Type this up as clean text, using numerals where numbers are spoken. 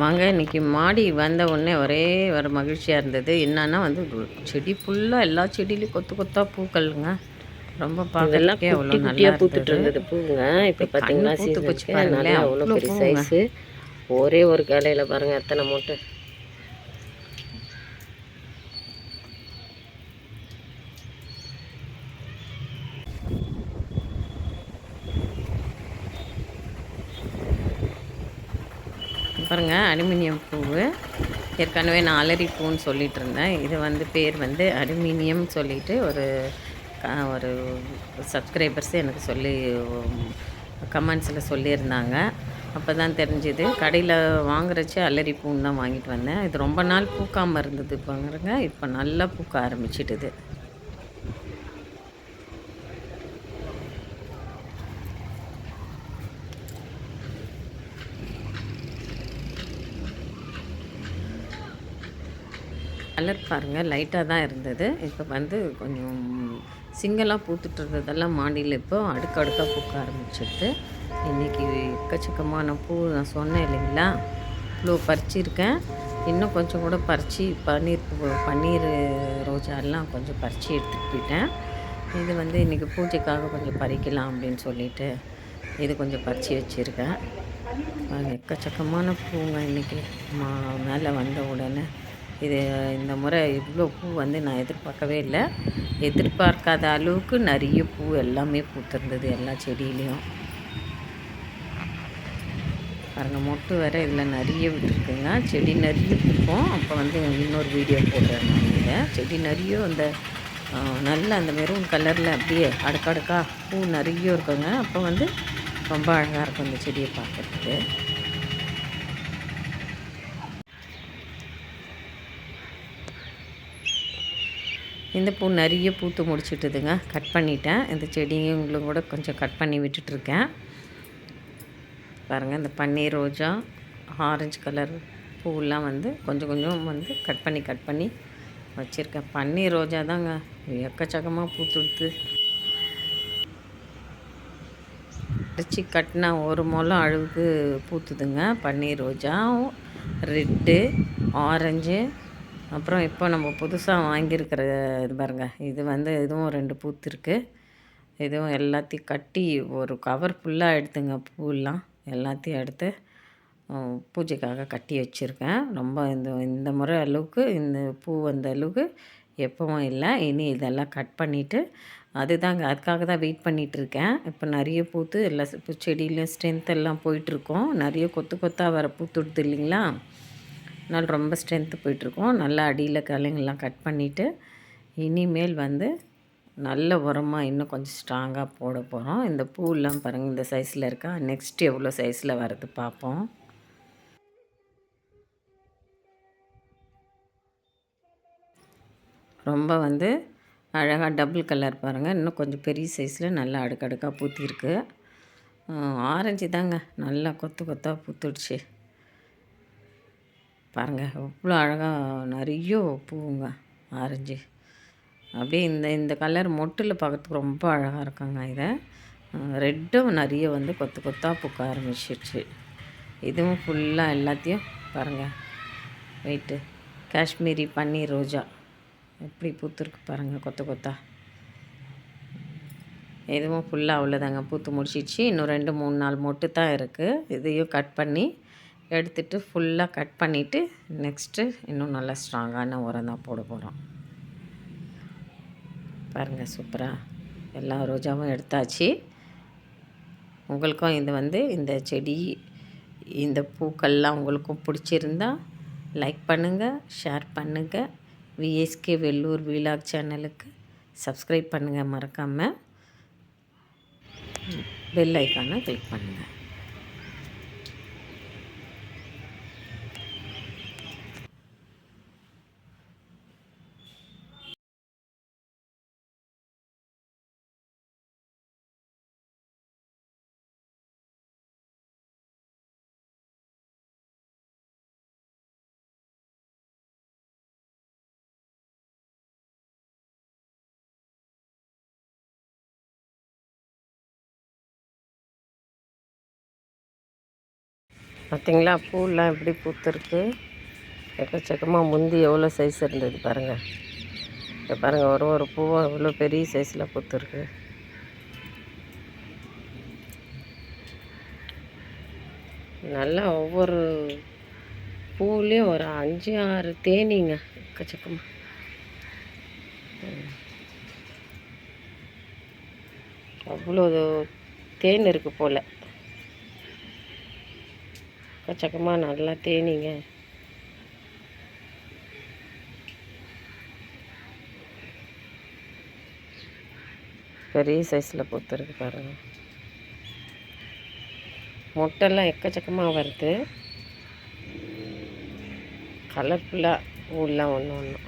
வாங்க இன்றைக்கி மாடி வந்த உடனே ஒரே ஒரு மகிழ்ச்சியாக இருந்தது. என்னன்னா வந்து செடி ஃபுல்லாக எல்லா செடியிலையும் கொத்து கொத்தாக பூக்கள்ங்க. ரொம்ப இதெல்லாம் பார்க்கறதுக்கே குட்டி அவ்வளோ நல்லா குட்டியாக பூத்துட்டு இருந்தது. இருந்தது பூங்க. இப்போ அப்படியே கண்ணு பார்த்தீங்களா பூத்து போச்சு சீசனுக்கு பாருங்களேன், நல்லா அவ்வளோ அவ்வளோ பெரிய பூவுங்க. சைஸு. ஒரே ஒரு கிளையில பாருங்கள் எத்தனை மூட்டை. பாருங்க அலுமினியம் பூவு. ஏற்கனவே நான் அலரி பூன்னு சொல்லிட்டு இருந்தேன். இது வந்து பேர் வந்து அலுமினியம் சொல்லிட்டு ஒரு சப்ஸ்கிரைபர்ஸ் எனக்கு சொல்லி கமெண்ட்ஸில் சொல்லியிருந்தாங்க. அப்போ தான் தெரிஞ்சுது. கடையில் வாங்குறச்சு அலரி பூன்னு தான் வாங்கிட்டு வந்தேன். இது ரொம்ப நாள் பூக்காமல் இருந்தது பாருங்க, இப்போ நல்லா பூக்க ஆரம்பிச்சிட்டுது. கலர் பாருங்கள் லைட்டாக தான் இருந்தது. இப்போ வந்து கொஞ்சம் சிங்கலாக பூத்துட்டு இருந்ததெல்லாம் மாடியில் இப்போ அடுக்கடுக்காக பூக்க ஆரம்பிச்சிடுது. இன்றைக்கி எக்கச்சக்கமான பூ நான் சொன்னேன் இல்லைங்களா, இவ்வளோ பறிச்சிருக்கேன். இன்னும் கொஞ்சம் கூட பறித்து பன்னீர் ரோஜாலாம் கொஞ்சம் பறித்து எடுத்துகிட்டு போயிட்டேன். இது வந்து இன்றைக்கி பூஜைக்காக கொஞ்சம் பறிக்கலாம் அப்படின்னு சொல்லிட்டு இது கொஞ்சம் பறித்து வச்சுருக்கேன். எக்கச்சக்கமான பூங்க இன்றைக்கி மேலே வந்த உடனே. இந்த முறை இவ்வளோ பூ வந்து நான் எதிர்பார்க்கவே இல்லை. எதிர்பார்க்காத அளவுக்கு நிறைய பூ எல்லாமே பூத்திருந்தது எல்லா செடியிலையும். பாருங்கள் மொட்டு வேறு இதில் நிறைய விட்டுருக்குங்க. செடி நிறைய பூக்கும். அப்போ வந்து இன்னொரு வீடியோ போடுறேன் நான். இங்கே செடி நிறைய அந்த நல்ல அந்த மெரூன் கலரில் அப்படியே அடுக்கடுக்காக பூ நிறைய இருக்குங்க. அப்போ வந்து ரொம்ப அழகாக இருக்கும் இந்த செடியை பார்க்குறதுக்கு. இந்த பூ நிறைய பூத்து முடிச்சுட்டுதுங்க. கட் பண்ணிட்டேன். இந்த செடிங்களும் கூட கொஞ்சம் கட் பண்ணி விட்டுட்ருக்கேன். பாருங்கள் இந்த பன்னீர் ரோஜா, ஆரஞ்சு கலர் பூவெலாம் வந்து கொஞ்சம் கொஞ்சம் வந்து கட் பண்ணி வச்சுருக்கேன். பன்னீர் ரோஜா தாங்க எக்கச்சக்கமாக பூத்துடுது. அடிச்சு கட்டினா ஒரு முழம் அளவுக்கு பூத்துதுங்க பன்னீர் ரோஜா. ரெட்டு, ஆரஞ்சு, அப்புறம் இப்போ நம்ம புதுசாக வாங்கியிருக்கிற இது பாருங்கள், இது வந்து இதுவும் 2 பூத்துருக்கு. இதுவும் எல்லாத்தையும் கட்டி ஒரு கவர் ஃபுல்லாக எடுத்துங்க. பூவெல்லாம் எல்லாத்தையும் எடுத்து பூஜைக்காக கட்டி வச்சுருக்கேன். ரொம்ப இந்த முறை அளவுக்கு இந்த பூ வந்த அளவுக்கு எப்பவும் இல்லை. இனி இதெல்லாம் கட் பண்ணிவிட்டு அதுதாங்க அதுக்காக தான் வெயிட் பண்ணிகிட்ருக்கேன். இப்போ நிறைய பூத்து எல்லா செடியிலையும் ஸ்ட்ரென்த் எல்லாம் போயிட்டுருக்கோம். நிறைய கொத்து கொத்தாக வர பூத்துடுது இல்லைங்களா, அதனால் ரொம்ப ஸ்ட்ரென்த்து போயிட்டுருக்கோம். நல்லா அடியில் கிளைங்கெல்லாம் கட் பண்ணிவிட்டு இனிமேல் வந்து நல்ல உரமாக இன்னும் கொஞ்சம் ஸ்ட்ராங்காக போட போகிறோம். இந்த பூவெல்லாம் பாருங்கள் இந்த சைஸில் இருக்கா. நெக்ஸ்ட்டு எவ்வளோ சைஸில் வருது பார்ப்போம். ரொம்ப வந்து அழகாக டபுள் கலர் பாருங்கள். இன்னும் கொஞ்சம் பெரிய சைஸில் நல்லா அடுக்கடுக்காக பூத்திருக்கு. ஆரஞ்சு தாங்க நல்லா கொத்து கொத்தாக பூத்துடுச்சு பாருங்கள். எவ்வளோ அழகாக நிறைய பூவுங்க ஆரஞ்சு. அப்படியே இந்த கலர் மொட்டில் பார்க்கறதுக்கு ரொம்ப அழகாக இருக்காங்க. இதை ரெட்டும் நிறைய வந்து கொத்து கொத்தாக பூக்க ஆரம்பிச்சிடுச்சு. இதுவும் ஃபுல்லாக எல்லாத்தையும் பாருங்கள். வெயிட்டு காஷ்மீரி பன்னீர் ரோஜா எப்படி பூத்துருக்கு பாருங்கள் கொத்து கொத்தா. இதுவும் ஃபுல்லாக அவ்வளோதாங்க பூத்து முடிச்சிடுச்சு. இன்னும் 2 3 நாள் மொட்டு தான் இருக்குது. இதையும் கட் பண்ணி எடுத்துகிட்டு ஃபுல்லாக கட் பண்ணிவிட்டு நெக்ஸ்ட்டு இன்னும் நல்லா ஸ்ட்ராங்கான உரம் தான் போட போகிறோம். பாருங்கள் சூப்பராக எல்லா ரோஜாவும் எடுத்தாச்சு. உங்களுக்கும் இது வந்து இந்த செடி இந்த பூக்கள்லாம் உங்களுக்கும் பிடிச்சிருந்தா லைக் பண்ணுங்கள், ஷேர் பண்ணுங்கள். விஎஸ்கே வெள்ளூர் விலாக் சேனலுக்கு சப்ஸ்கிரைப் பண்ணுங்கள். மறக்காமல் பெல் ஐக்கானை கிளிக் பண்ணுங்கள். பார்த்தீங்களா பூலாம் எப்படி பூத்துருக்கு. எக்கச்சக்கமாக முந்தி எவ்வளோ சைஸ் இருந்தது பாருங்கள். இப்போ பாருங்கள் ஒரு ஒரு பூவும் எவ்வளோ பெரிய சைஸில் பூத்துருக்கு. நல்லா ஒவ்வொரு பூலேயும் ஒரு 5-6 தேனீங்க எக்கச்சக்கமாக. அவ்வளோ தேன் இருக்குது போல். எக்கச்சக்கமாக நல்லா தேனீங்க. பெரிய சைஸில் பூத்துருக்கு பாருங்கள். மொட்டெல்லாம் எக்கச்சக்கமாக வருது. கலர்ஃபுல்லாக பூலாம் ஒன்று ஒன்று.